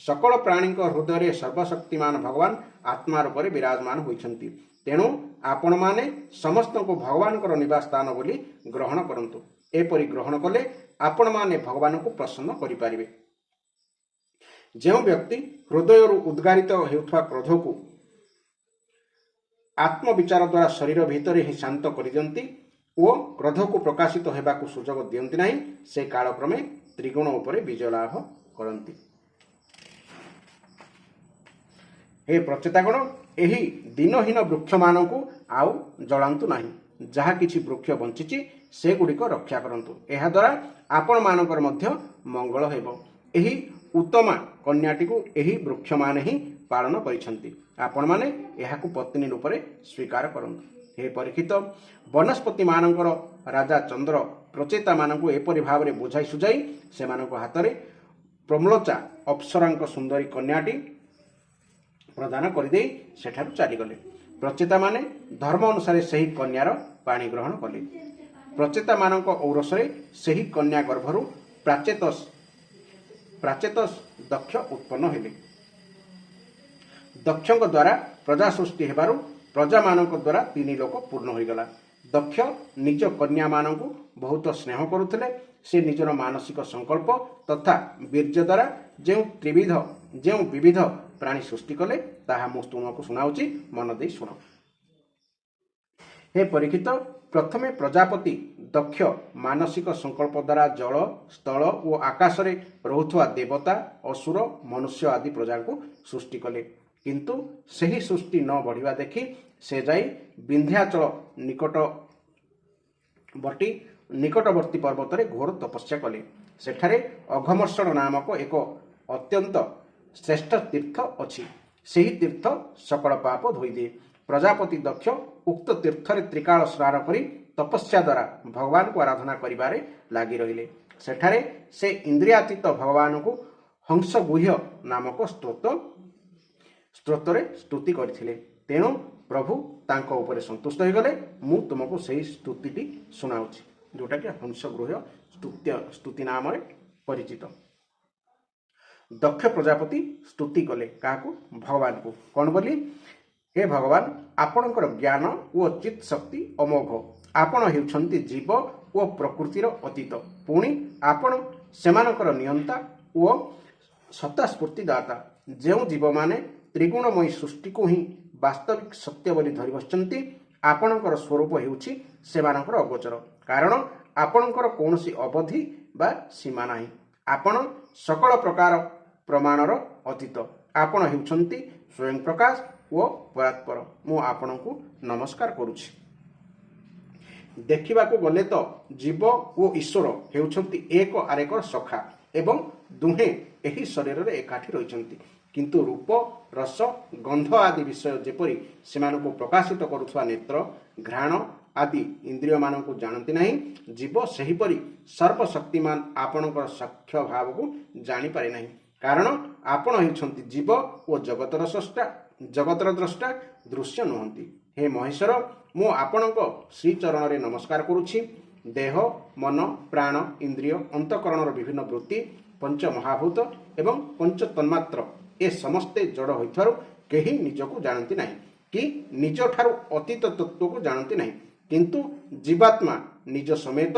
ସକଳ ପ୍ରାଣୀଙ୍କ ହୃଦୟରେ ସର୍ବଶକ୍ତିମାନ ଭଗବାନ ଆତ୍ମା ରୂପରେ ବିରାଜମାନ ହୋଇଛନ୍ତି। ତେଣୁ ଆପଣମାନେ ସମସ୍ତଙ୍କୁ ଭଗବାନଙ୍କର ନିବାସ ସ୍ଥାନ ବୋଲି ଗ୍ରହଣ କରନ୍ତୁ। ଏପରି ଗ୍ରହଣ କଲେ ଆପଣମାନେ ଭଗବାନଙ୍କୁ ପ୍ରସନ୍ନ କରିପାରିବେ। ଯେଉଁ ବ୍ୟକ୍ତି ହୃଦୟରୁ ଉଦ୍ଗାରିତ ହେଉଥିବା କ୍ରୋଧକୁ ଆତ୍ମବିଚାର ଦ୍ୱାରା ଶରୀର ଭିତରେ ହିଁ ଶାନ୍ତ କରିଦିଅନ୍ତି ଓ କ୍ରୋଧକୁ ପ୍ରକାଶିତ ହେବାକୁ ସୁଯୋଗ ଦିଅନ୍ତି ନାହିଁ, ସେ କାଳକ୍ରମେ ତ୍ରିଗୁଣ ଉପରେ ବିଜୟ ଲାଭ କରନ୍ତି। ହେ ପ୍ରଚେତାଗଣ, ଏହି ଦିନହୀନ ବୃକ୍ଷମାନଙ୍କୁ ଆଉ ଜଳାନ୍ତୁ ନାହିଁ। ଯାହା କିଛି ବୃକ୍ଷ ବଞ୍ଚିଛି ସେଗୁଡ଼ିକ ରକ୍ଷା କରନ୍ତୁ। ଏହାଦ୍ୱାରା ଆପଣମାନଙ୍କର ମଧ୍ୟ ମଙ୍ଗଳ ହେବ। ଏହି ଉତ୍ତମା କନ୍ୟାଟିକୁ ଏହି ବୃକ୍ଷମାନେ ହିଁ ପାଳନ କରିଛନ୍ତି। ଆପଣମାନେ ଏହାକୁ ପତ୍ନୀ ରୂପରେ ସ୍ୱୀକାର କରନ୍ତୁ। ହେ ପରୀକ୍ଷିତ, ବନସ୍ପତିମାନଙ୍କର ରାଜା ଚନ୍ଦ୍ର ପ୍ରଚେତାମାନଙ୍କୁ ଏପରି ଭାବରେ ବୁଝାଇ ସୁଝାଇ ସେମାନଙ୍କ ହାତରେ ପ୍ରମ୍ଳଚା ଅପ୍ସରାଙ୍କ ସୁନ୍ଦରୀ କନ୍ୟାଟି ପ୍ରଦାନ କରିଦେଇ ସେଠାରୁ ଚାଲିଗଲେ। ପ୍ରଚେତାମାନେ ଧର୍ମ ଅନୁସାରେ ସେହି କନ୍ୟାର ପାଣି ଗ୍ରହଣ କଲେ। ପ୍ରଚେତାମାନଙ୍କ ଔରସରେ ସେହି କନ୍ୟା ଗର୍ଭରୁ ପ୍ରାଚେତସ ଦକ୍ଷ ଉତ୍ପନ୍ନ ହେଲେ। ଦକ୍ଷଙ୍କ ଦ୍ୱାରା ପ୍ରଜା ସୃଷ୍ଟି ହେବାରୁ ପ୍ରଜାମାନଙ୍କ ଦ୍ୱାରା 3 ଲୋକ ପୂର୍ଣ୍ଣ ହୋଇଗଲା। ଦକ୍ଷ ନିଜ କନ୍ୟାମାନଙ୍କୁ ବହୁତ ସ୍ନେହ କରୁଥିଲେ। ସେ ନିଜର ମାନସିକ ସଂକଳ୍ପ ତଥା ବୀର୍ଯ୍ୟ ଦ୍ୱାରା ଯେଉଁ ବିବିଧ ପ୍ରାଣୀ ସୃଷ୍ଟି କଲେ ତାହା ମୁଁ ତୁମକୁ ଶୁଣାଉଛି, ମନ ଦେଇ ଶୁଣ। ହେ ପରୀକ୍ଷିତ, ପ୍ରଥମେ ପ୍ରଜାପତି ଦକ୍ଷ ମାନସିକ ସଂକଳ୍ପ ଦ୍ୱାରା ଜଳ ସ୍ଥଳ ଓ ଆକାଶରେ ରହୁଥିବା ଦେବତା ଅସୁର ମନୁଷ୍ୟ ଆଦି ପ୍ରଜାଙ୍କୁ ସୃଷ୍ଟି କଲେ। କିନ୍ତୁ ସେହି ସୃଷ୍ଟି ନ ବଢ଼ିବା ଦେଖି ସେ ଯାଇ ବିନ୍ଧ୍ୟାଚଳ ନିକଟବର୍ତ୍ତୀ ପର୍ବତରେ ଘୋର ତପସ୍ୟା କଲେ। ସେଠାରେ ଅଘମର୍ଷଣ ନାମକ ଏକ ଅତ୍ୟନ୍ତ ଶ୍ରେଷ୍ଠ ତୀର୍ଥ ଅଛି। ସେହି ତୀର୍ଥ ସକଳ ପାପ ଧୋଇଦିଏ। ପ୍ରଜାପତି ଦକ୍ଷ ଉକ୍ତ ତୀର୍ଥରେ ତ୍ରିକାଳ ସ୍ନାନ କରି ତପସ୍ୟା ଦ୍ୱାରା ଭଗବାନଙ୍କୁ ଆରାଧନା କରିବାରେ ଲାଗି ରହିଲେ। ସେଠାରେ ସେ ଇନ୍ଦ୍ରିୟାତୀତ ଭଗବାନଙ୍କୁ ହଂସଗୁହ୍ୟ ନାମକ ସ୍ତୋତ୍ରରେ ସ୍ତୁତି କରିଥିଲେ। ତେଣୁ ପ୍ରଭୁ ତାଙ୍କ ଉପରେ ସନ୍ତୁଷ୍ଟ ହୋଇଗଲେ। ମୁଁ ତୁମକୁ ସେହି ସ୍ତୁତିଟି ଶୁଣାଉଛି, ଯେଉଁଟାକି ହଂସଗୃହ୍ୟ ସ୍ତୁତି ନାମରେ ପରିଚିତ। ଦକ୍ଷ ପ୍ରଜାପତି ସ୍ତୁତି କଲେ କାହାକୁ? ଭଗବାନଙ୍କୁ। କ'ଣ ବୋଲି? ହେ ଭଗବାନ, ଆପଣଙ୍କର ଜ୍ଞାନ ଓ ଚିତ୍ ଶକ୍ତି ଅମୋଘ। ଆପଣ ହେଉଛନ୍ତି ଜୀବ ଓ ପ୍ରକୃତିର ଅତୀତ। ପୁଣି ଆପଣ ସେମାନଙ୍କର ନିୟନ୍ତା ଓ ସତ୍ତା ସ୍ଫୂର୍ତ୍ତିଦାତା। ଯେଉଁ ଜୀବମାନେ ତ୍ରିଗୁଣମୟୀ ସୃଷ୍ଟିକୁ ହିଁ ବାସ୍ତବିକ ସତ୍ୟ ବୋଲି ଧରି ବସିଛନ୍ତି, ଆପଣଙ୍କର ସ୍ୱରୂପ ହେଉଛି ସେମାନଙ୍କର ଅଗୋଚର, କାରଣ ଆପଣଙ୍କର କୌଣସି ଅବଧି ବା ସୀମା ନାହିଁ। ଆପଣ ସକଳ ପ୍ରକାର ପ୍ରମାଣର ଅତୀତ। ଆପଣ ହେଉଛନ୍ତି ସ୍ୱୟଂ ପ୍ରକାଶ ଓ ପରାତ୍ପର। ମୁଁ ଆପଣଙ୍କୁ ନମସ୍କାର କରୁଛି। ଦେଖିବାକୁ ଗଲେ ତ ଜୀବ ଓ ଈଶ୍ୱର ହେଉଛନ୍ତି ଏକ ଆରେକ ସଖା ଏବଂ ଦୁହେଁ ଏହି ଶରୀରରେ ଏକାଠି ରହିଛନ୍ତି। କିନ୍ତୁ ରୂପ, ରସ, ଗନ୍ଧ ଆଦି ବିଷୟ ଯେପରି ସେମାନଙ୍କୁ ପ୍ରକାଶିତ କରୁଥିବା ନେତ୍ର, ଘ୍ରାଣ ଆଦି ଇନ୍ଦ୍ରିୟମାନଙ୍କୁ ଜାଣନ୍ତି ନାହିଁ, ଜୀବ ସେହିପରି ସର୍ବଶକ୍ତିମାନ ଆପଣଙ୍କର ସଖ୍ୟ ଭାବକୁ ଜାଣିପାରେ ନାହିଁ, କାରଣ ଆପଣ ହେଉଛନ୍ତି ଜୀବ ଓ ଜଗତର ଦ୍ରଷ୍ଟା, ଦୃଶ୍ୟ ନୁହନ୍ତି। ହେ ମହେଶ୍ୱର, ମୁଁ ଆପଣଙ୍କ ଶ୍ରୀଚରଣରେ ନମସ୍କାର କରୁଛି। ଦେହ, ମନ, ପ୍ରାଣ, ଇନ୍ଦ୍ରିୟ, ଅନ୍ତଃକରଣର ବିଭିନ୍ନ ବୃତ୍ତି, ପଞ୍ଚ ମହାଭୂତ ଏବଂ ପଞ୍ଚ ତନ୍ମାତ୍ର ଏ ସମସ୍ତେ ଜଡ଼ ହୋଇଥିବାରୁ କେହି ନିଜକୁ ଜାଣନ୍ତି ନାହିଁ କି ନିଜଠାରୁ ଅତୀତ ତତ୍ତ୍ୱକୁ ଜାଣନ୍ତି ନାହିଁ। କିନ୍ତୁ ଜୀବାତ୍ମା ନିଜ ସମେତ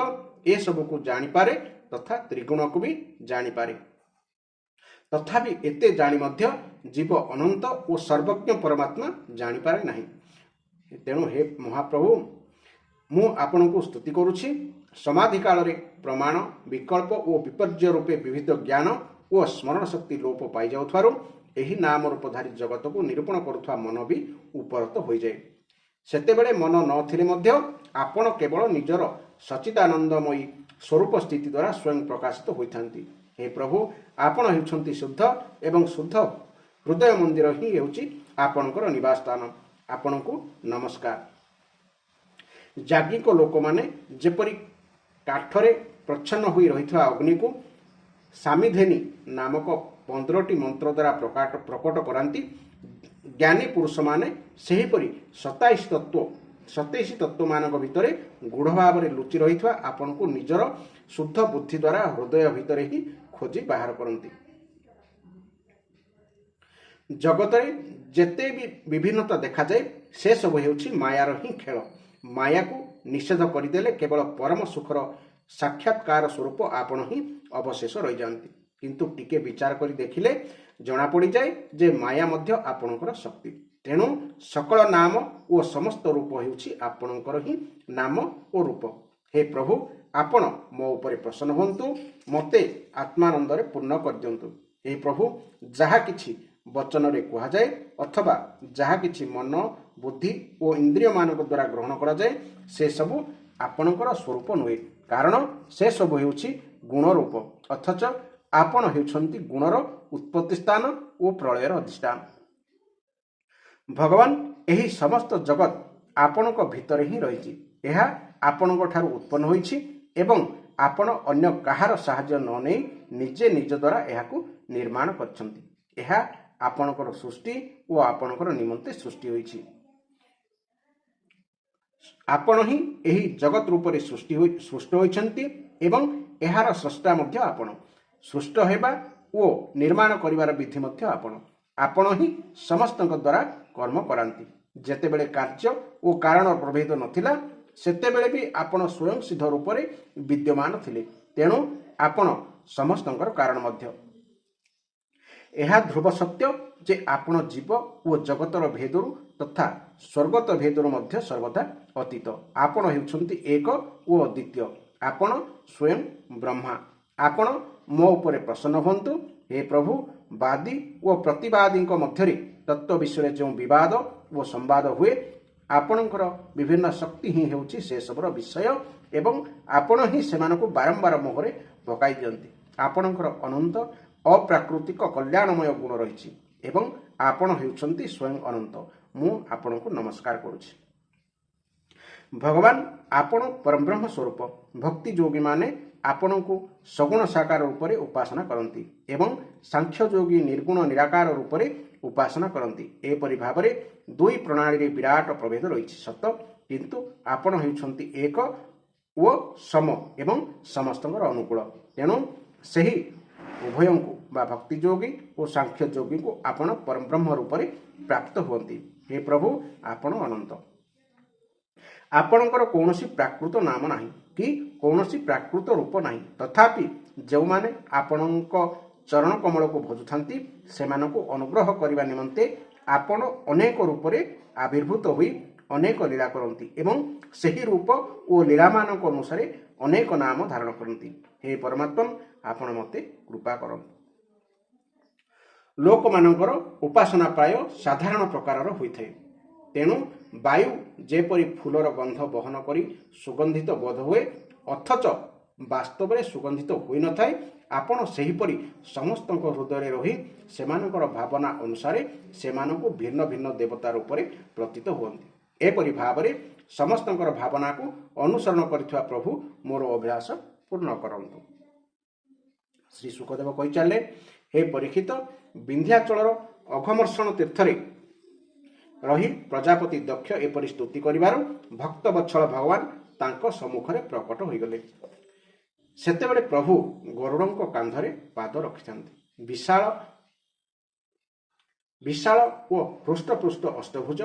ଏସବୁକୁ ଜାଣିପାରେ ତଥା ତ୍ରିଗୁଣକୁ ବି ଜାଣିପାରେ। ତଥାପି ଏତେ ଜାଣି ମଧ୍ୟ ଜୀବ ଅନନ୍ତ ଓ ସର୍ବଜ୍ଞ ପରମାତ୍ମା ଜାଣିପାରେ ନାହିଁ। ତେଣୁ ହେ ମହାପ୍ରଭୁ, ମୁଁ ଆପଣଙ୍କୁ ସ୍ତୁତି କରୁଛି। ସମାଧି କାଳରେ ପ୍ରମାଣ, ବିକଳ୍ପ ଓ ବିପର୍ଯ୍ୟୟ ରୂପେ ବିବିଧ ଜ୍ଞାନ ଓ ସ୍ମରଣ ଶକ୍ତି ଲୋପ ପାଇଯାଉଥିବାରୁ ଏହି ନାମ ରୂପଧାରୀ ଜଗତକୁ ନିରୂପଣ କରୁଥିବା ମନ ବି ଉପରତ ହୋଇଯାଏ। ସେତେବେଳେ ମନ ନଥିଲେ ମଧ୍ୟ ଆପଣ କେବଳ ନିଜର ସଚ୍ଚିଦାନନ୍ଦମୟୀ ସ୍ୱରୂପ ସ୍ଥିତି ଦ୍ୱାରା ସ୍ୱୟଂ ପ୍ରକାଶିତ ହୋଇଥାନ୍ତି। ହେ ପ୍ରଭୁ, ଆପଣ ହେଉଛନ୍ତି ଶୁଦ୍ଧ ଏବଂ ଶୁଦ୍ଧ ହୃଦୟ ମନ୍ଦିର ହିଁ ହେଉଛି ଆପଣଙ୍କର ନିବାସ ସ୍ଥାନ। ଆପଣଙ୍କୁ ନମସ୍କାର। ଯାଜ୍ଞିକ ଲୋକମାନେ ଯେପରି କାଠରେ ପ୍ରଚ୍ଛନ୍ନ ହୋଇ ରହିଥିବା ଅଗ୍ନିକୁ ସାମିଧେନୀ ନାମକ 15ଟି ମନ୍ତ୍ର ଦ୍ୱାରା ପ୍ରକଟ କରାନ୍ତି, ଜ୍ଞାନୀ ପୁରୁଷମାନେ ସେହିପରି 27 ତତ୍ତ୍ୱମାନଙ୍କ ଭିତରେ ଗୂଢ଼ ଭାବରେ ଲୁଚି ରହିଥିବା ଆପଣଙ୍କୁ ନିଜର ଶୁଦ୍ଧ ବୁଦ୍ଧି ଦ୍ୱାରା ହୃଦୟ ଭିତରେ ହିଁ ଖୋଜି ବାହାର କରନ୍ତି। ଜଗତରେ ଯେତେ ବି ବିଭିନ୍ନତା ଦେଖାଯାଏ, ସେସବୁ ହେଉଛି ମାୟାର ହିଁ ଖେଳ। ମାୟାକୁ ନିଷେଧ କରିଦେଲେ କେବଳ ପରମ ସୁଖର ସାକ୍ଷାତକାର ସ୍ୱରୂପ ଆପଣ ହିଁ ଅବଶେଷ ରହିଯାଆନ୍ତି। କିନ୍ତୁ ଟିକେ ବିଚାର କରି ଦେଖିଲେ ଜଣାପଡ଼ିଯାଏ ଯେ ମାୟା ମଧ୍ୟ ଆପଣଙ୍କର ଶକ୍ତି। ତେଣୁ ସକଳ ନାମ ଓ ସମସ୍ତ ରୂପ ହେଉଛି ଆପଣଙ୍କର ହିଁ ନାମ ଓ ରୂପ। ହେ ପ୍ରଭୁ, ଆପଣ ମୋ ଉପରେ ପ୍ରସନ୍ନ ହୁଅନ୍ତୁ, ମୋତେ ଆତ୍ମାନନ୍ଦରେ ପୂର୍ଣ୍ଣ କରିଦିଅନ୍ତୁ। ହେ ପ୍ରଭୁ, ଯାହା କିଛି ବଚନରେ କୁହାଯାଏ ଅଥବା ଯାହା କିଛି ମନ, ବୁଦ୍ଧି ଓ ଇନ୍ଦ୍ରିୟମାନଙ୍କ ଦ୍ୱାରା ଗ୍ରହଣ କରାଯାଏ, ସେସବୁ ଆପଣଙ୍କର ସ୍ୱରୂପ ନୁହେଁ, କାରଣ ସେସବୁ ହେଉଛି ଗୁଣରୂପ। ଅଥଚ ଆପଣ ହେଉଛନ୍ତି ଗୁଣର ଉତ୍ପତ୍ତି ସ୍ଥାନ ଓ ପ୍ରଳୟର ଅଧିଷ୍ଠାନ। ଭଗବାନ, ଏହି ସମସ୍ତ ଜଗତ ଆପଣଙ୍କ ଭିତରେ ହିଁ ରହିଛି। ଏହା ଆପଣଙ୍କ ଠାରୁ ଉତ୍ପନ୍ନ ହୋଇଛି ଏବଂ ଆପଣ ଅନ୍ୟ କାହାର ସାହାଯ୍ୟ ନ ନେଇ ନିଜେ ନିଜ ଦ୍ୱାରା ଏହାକୁ ନିର୍ମାଣ କରିଛନ୍ତି। ଏହା ଆପଣଙ୍କର ସୃଷ୍ଟି ଓ ଆପଣଙ୍କର ନିମନ୍ତେ ସୃଷ୍ଟି ହୋଇଛି। ଆପଣ ହିଁ ଏହି ଜଗତ ରୂପରେ ସୃଷ୍ଟ ହୋଇଛନ୍ତି ଏବଂ ଏହାର ସ୍ରଷ୍ଟା ମଧ୍ୟ ଆପଣ। ସୃଷ୍ଟ ହେବା ଓ ନିର୍ମାଣ କରିବାର ବିଧି ମଧ୍ୟ ଆପଣ। ଆପଣ ହିଁ ସମସ୍ତଙ୍କ ଦ୍ୱାରା କର୍ମ କରାନ୍ତି। ଯେତେବେଳେ କାର୍ଯ୍ୟ ଓ କାରଣ ପ୍ରଭେଦ ନଥିଲା, ସେତେବେଳେ ବି ଆପଣ ସ୍ୱୟଂ ସିଦ୍ଧ ରୂପରେ ବିଦ୍ୟମାନ ଥିଲେ। ତେଣୁ ଆପଣ ସମସ୍ତଙ୍କର କାରଣ ମଧ୍ୟ। ଏହା ଧ୍ରୁବ ସତ୍ୟ ଯେ ଆପଣ ଜୀବ ଓ ଜଗତର ଭେଦରୁ ତଥା ସ୍ୱର୍ଗତ ଭେଦରୁ ମଧ୍ୟ ସର୍ବଦା ଅତୀତ। ଆପଣ ହେଉଛନ୍ତି ଏକ ଓ ଅଦ୍ୱିତୀୟ। ଆପଣ ସ୍ୱୟଂ ବ୍ରହ୍ମା। ଆପଣ ମୋ ଉପରେ ପ୍ରସନ୍ନ ହୁଅନ୍ତୁ। ହେ ପ୍ରଭୁ, ବାଦୀ ଓ ପ୍ରତିବାଦୀଙ୍କ ମଧ୍ୟରେ ତତ୍ତ୍ୱ ବିଷୟରେ ଯେଉଁ ବିବାଦ ଓ ସମ୍ବାଦ ହୁଏ, ଆପଣଙ୍କର ବିଭିନ୍ନ ଶକ୍ତି ହିଁ ହେଉଛି ସେସବୁର ବିଷୟ ଏବଂ ଆପଣ ହିଁ ସେମାନଙ୍କୁ ବାରମ୍ବାର ମୋହରେ ପକାଇ ଦିଅନ୍ତି। ଆପଣଙ୍କର ଅନନ୍ତ ଅପ୍ରାକୃତିକ କଲ୍ୟାଣମୟ ଗୁଣ ରହିଛି ଏବଂ ଆପଣ ହେଉଛନ୍ତି ସ୍ୱୟଂ ଅନନ୍ତ। ମୁଁ ଆପଣଙ୍କୁ ନମସ୍କାର କରୁଛି। ଭଗବାନ, ଆପଣ ପରବ୍ରହ୍ମ ସ୍ୱରୂପ। ଭକ୍ତି ଯୋଗୀମାନେ ଆପଣଙ୍କୁ ସଗୁଣ ସାକାର ରୂପରେ ଉପାସନା କରନ୍ତି ଏବଂ ସାଂଖ୍ୟ ଯୋଗୀ ନିର୍ଗୁଣ ନିରାକାର ରୂପରେ उपासना करती। एपरि भावरे दुई प्रणाली विराट प्रभेद रही सत, किंतु आपण हेउछंती एक ओ सम एवं समस्तଙ୍କର अनुकूल। तेणु ସେହି उभयଙ୍କୁ बा भक्ति योगी और सांख्य योगी को आपण परम ब्रह्म रूप में प्राप्त हुअନ୍ତି। हे प्रभु आपण अनंत, आपणकर कौनसी प्राकृत नाम नाही कि कौनसी प्राकृत रूप नाही, तथापि जो माने आपणक चरण कमल को भजुथांती सेमानकु अनुग्रह करने निमंते आपण अनेक रूप में आविर्भूत हुई अनेक लीला करती एवं सही रूप और लीला मानक अनुसार अनेक नाम धारण करती। हे परमात्मा आपण मते कृपा करंतु। लोक मानकर उपासना प्राय साधारण प्रकार होइथे। तेणु वायु जेपरी फूलर गंध बहन करी सुगंधित बोध हुए अथच वास्तव में सुगंधित होई न थाए, आपण सेहीपरि समस्त हृदय रही सेमानकर भावना अनुसार सेमानकु भिन्न भिन्न देवता रूप में प्रतीत हुअନ୍ତି। एपरि भावरे समस्तଙ୍କର भावना को अनुसरण करिथुआ प्रभु मोर अभिलाष पूर्ण करंतु। श्री सुखदेव कहि चले, हे परीक्षित, विंध्याचलर अघमर्षण तीर्थरे रही प्रजापति दक्ष एपरि स्तुति करिबार भक्त वत्सल भगवान तांको सम्मुखरे प्रकट होइगले। सेतेबेले प्रभु गरुड़ंक कांधरे पाद रखिथांती। विशाल ओ हृष्टपुष्ट अष्टभुज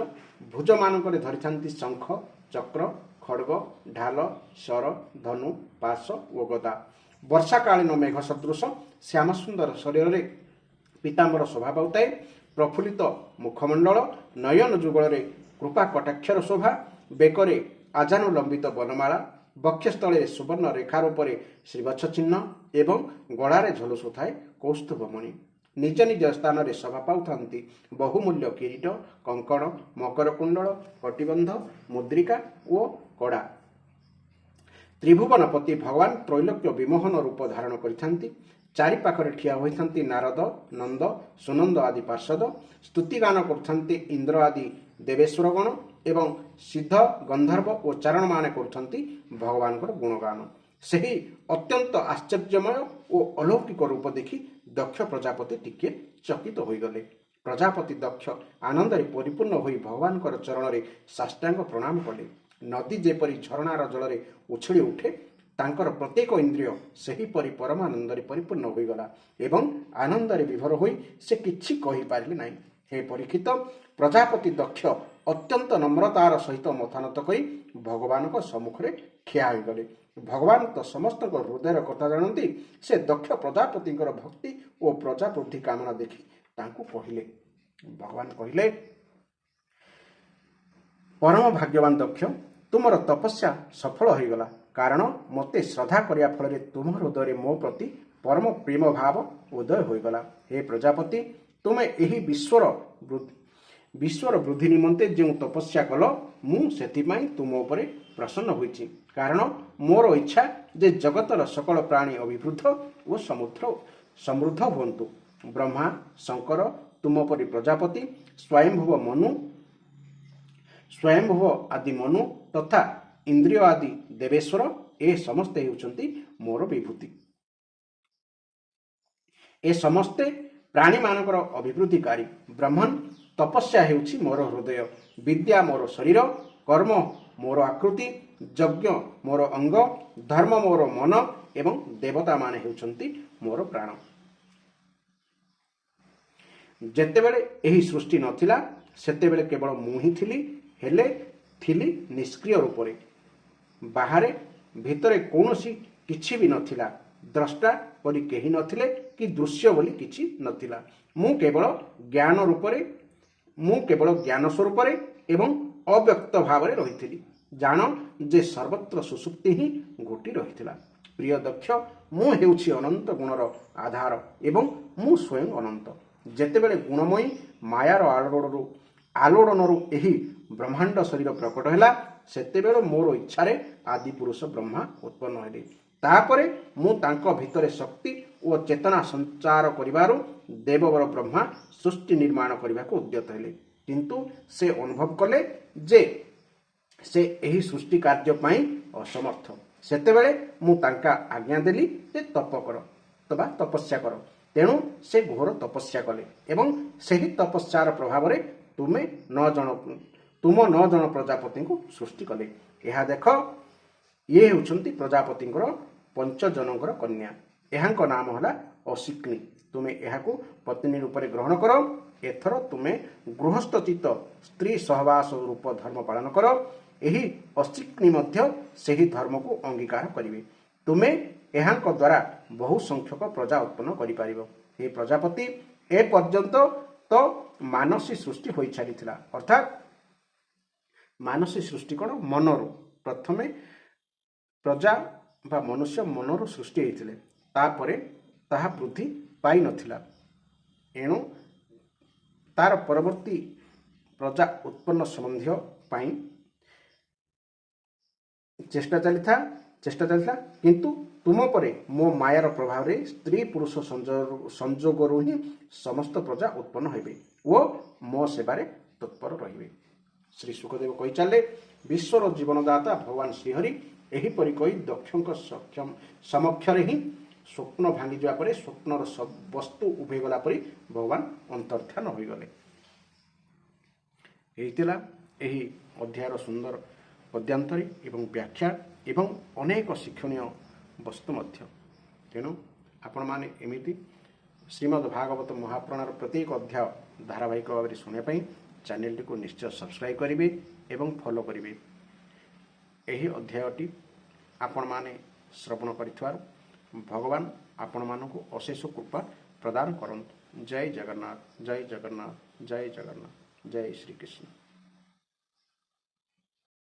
भुज मानकरे धरिथांती शंख, चक्र, खड्ग, ढाल, शर, धनु, पाश ओ गदा। वर्षाकालीन मेघ सदृश श्याम सुंदर शरीर रे पीताम्बर शोभा पाउताए। प्रफुल्लित मुखमंडल, नयन जुगल कृपा कटाक्षर शोभा, बेकरे आजानुलंबित बनमाला, बक्षस्थले सुवर्ण रेखारूपर श्रीवत्स चिन्ह एवं गଳାରେ झलुसुଥାଏ कौस्तुभमणि। निज निज स्थान रे शोभा पाउथांती बहुमूल्य किरीट, कंकण, मकर कुंडल, कटिबंध, मुद्रिका ओ कड़ा। त्रिभुवनपति भगवान त्रैलोक्य विमोहन रूप धारण करिथांती। चारि पाखरे ठिया होइथांती नारद, नंद, सुनंद आदि पार्षद। स्तुतिगान करुथांती इंद्र आदि देवेश्वरगण एवं सिद्ध गंधर्व और चारण माने करुथांती भगवान गुणगान। सही अत्यंत आश्चर्यमय और अलौकिक रूप देखि दक्ष प्रजापति टिके चकित होइगले। प्रजापति दक्ष आनंद परिपूर्ण होई भगवान चरण रे साष्टांग प्रणाम कले। नदी जेपरी झरणार जल उछली उठे, तांकर प्रत्येक इंद्रिय सेहीपरि परमानंद परिपूर्ण होइगला एवं आनंद विभोर होई से किछि कहि पारिले नाही। हे परीक्षित, प्रजापति दक्ष अत्यंत नम्रतार सहित मथानत करी भगवान सम्मुखें ठिया होइगले। भगवान तो समस्त हृदय कथा जानती। से दक्ष प्रजापति भक्ति और प्रजावृद्धि कामना देखि तांकु कहिले। भगवान कहिले, परम भाग्यवान दक्ष, तुमर तपस्या सफल होइगला, कारण मते श्रद्धा करिया फल तुम हृदय मो प्रति परम प्रेम भाव उदय होइगला। हे प्रजापति, तुमे एही विश्वर वृद्धि निमंते जो तपस्या कल, मु सेथिमाई तुम उपरे प्रसन्न होइछि, कारण मोर इच्छा जे जगतर सकल प्राणी अभिवृद्ध और समृद्ध हुअन्तु। ब्रह्मा, शंकर, तुम परि प्रजापति, स्वयंभुव आदि मनु तथा इंद्रिय आदि देवेश्वर, ए समस्ते हेउछन्ति मोर विभूति। ए समस्ते प्राणी मानकर अभिवृद्धिकारी। ब्रह्मन तपस्या हेउछि मोर हृदय, विद्या मोर शरीर, कर्म मोर आकृति, यज्ञ मोर अंग, धर्म मोर मन एवं देवता माने हेउछन्ति मोर प्राण। जेतेबेले एही सृष्टि नथिला सेतेबेले केवल मु ही थिली, हेले थिली निष्क्रिय रूपरे। बाहरे भितरे कौनसी किछि भी नथिला। द्रष्टा बोली केही नथिले कि दृश्य बोली किछि नथिला। मु केवल ज्ञान स्वरूप एवं अव्यक्त भाव रही। जान जे सर्वत्र सुसुप्ति ही घोटी रही। प्रिय दक्ष, मु हेउछि अनंत गुणर आधार एवं मु स्वयं अनंत। जेतेबेले गुणमयी मायार आलोड़नरु एही ब्रह्मांड शरीर प्रकट हैला, सेतेबेले मोर इच्छारे आदि पुरुष ब्रह्मा उत्पन्न हेले। तापरे मु तांको भितरे शक्ति और चेतना संचार करिबारु देववर ब्रह्मा सृष्टि निर्माण करने को उद्यत हेले, किंतु से अनुभव कले जे से एही सृष्टि कार्य पाई असमर्थ। सेतेबेले मु तांका आज्ञा देली जे तप कर तबा तपस्या कर, ତେଣୁ ସେ ଘୋର ତପସ୍ୟା କଲେ ଏବଂ ସେହି ତପସ୍ୟାର ପ୍ରଭାବରେ ତୁମ 9 ଜଣ ପ୍ରଜାପତିଙ୍କୁ ସୃଷ୍ଟି କଲେ। ଏହା ଦେଖ, ଇଏ ହେଉଛନ୍ତି ପ୍ରଜାପତିଙ୍କର 5 ଜଣଙ୍କର କନ୍ୟା। ଏହାଙ୍କ ନାମ ହେଲା ଅଶିକ୍ନି। ତୁମେ ଏହାକୁ ପତ୍ନୀ ରୂପରେ ଗ୍ରହଣ କର। ଏଥର ତୁମେ ଗୃହସ୍ଥଚିତ ସ୍ତ୍ରୀ ସହବାସ ରୂପ ଧର୍ମ ପାଳନ କର। ଏହି ଅଶିକ୍ନି ମଧ୍ୟ ସେହି ଧର୍ମକୁ ଅଙ୍ଗୀକାର କରିବେ। ତୁମେ ଏହାଙ୍କ ଦ୍ୱାରା ବହୁ ସଂଖ୍ୟକ ପ୍ରଜା ଉତ୍ପନ୍ନ କରିପାରିବ। ହେ ପ୍ରଜାପତି, ଏ ପର୍ଯ୍ୟନ୍ତ ତ ମାନସୀ ସୃଷ୍ଟି ହୋଇସାରିଥିଲା। ଅର୍ଥାତ୍ ମାନସୀ ସୃଷ୍ଟି କ'ଣ? ମନରୁ। ପ୍ରଥମେ ପ୍ରଜା ବା ମନୁଷ୍ୟ ମନରୁ ସୃଷ୍ଟି ହୋଇଥିଲେ, ତାପରେ ତାହା ବୃଦ୍ଧି ପାଇନଥିଲା। ଏଣୁ ତାର ପରବର୍ତ୍ତୀ ପ୍ରଜା ଉତ୍ପନ୍ନ ସମ୍ବନ୍ଧୀୟ ପାଇଁ ଚେଷ୍ଟା ଚାଲିଥିଲା। କିନ୍ତୁ ତୁମ ପରେ ମୋ ମାୟାର ପ୍ରଭାବରେ ସ୍ତ୍ରୀ ପୁରୁଷ ସଂଯୋଗରୁ ହିଁ ସମସ୍ତ ପ୍ରଜା ଉତ୍ପନ୍ନ ହେବେ ଓ ମୋ ସେବାରେ ତତ୍ପର ରହିବେ। ଶ୍ରୀ ସୁଖଦେବ କହିଚାଲେ, ବିଶ୍ୱର ଜୀବନଦାତା ଭଗବାନ ଶ୍ରୀହରି ଏହିପରି କହି ଦକ୍ଷଙ୍କ ସମକ୍ଷରେ ହିଁ ସ୍ୱପ୍ନ ଭାଙ୍ଗିଯିବା ପରେ ସ୍ୱପ୍ନର ବସ୍ତୁ ଉଭେଇଗଲା ପରି ଭଗବାନ ଅନ୍ତର୍ଧ୍ୟାନ ହୋଇଗଲେ। ଏହି ଥିଲା ଏହି ଅଧ୍ୟାୟର ସୁନ୍ଦର ପଦ୍ୟାନ୍ତରୀ ଏବଂ ବ୍ୟାଖ୍ୟା ଏବଂ ଅନେକ ଶିକ୍ଷଣୀୟ ବସ୍ତୁ ମଧ୍ୟ। ତେଣୁ ଆପଣମାନେ ଏମିତି ଶ୍ରୀମଦ୍ ଭାଗବତ ମହାପୁରାଣର ପ୍ରତ୍ୟେକ ଅଧ୍ୟାୟ ଧାରାବାହିକ ଭାବରେ ଶୁଣିବା ପାଇଁ ଚ୍ୟାନେଲଟିକୁ ନିଶ୍ଚୟ ସବସ୍କ୍ରାଇବ୍ କରିବେ ଏବଂ ଫଲୋ କରିବେ। ଏହି ଅଧ୍ୟାୟଟି ଆପଣମାନେ ଶ୍ରବଣ କରିଥିବାରୁ ଭଗବାନ ଆପଣମାନଙ୍କୁ ଅଶେଷ କୃପା ପ୍ରଦାନ କରନ୍ତୁ। ଜୟ ଜଗନ୍ନାଥ, ଜୟ ଜଗନ୍ନାଥ, ଜୟ ଜଗନ୍ନାଥ, ଜୟ ଶ୍ରୀକୃଷ୍ଣ।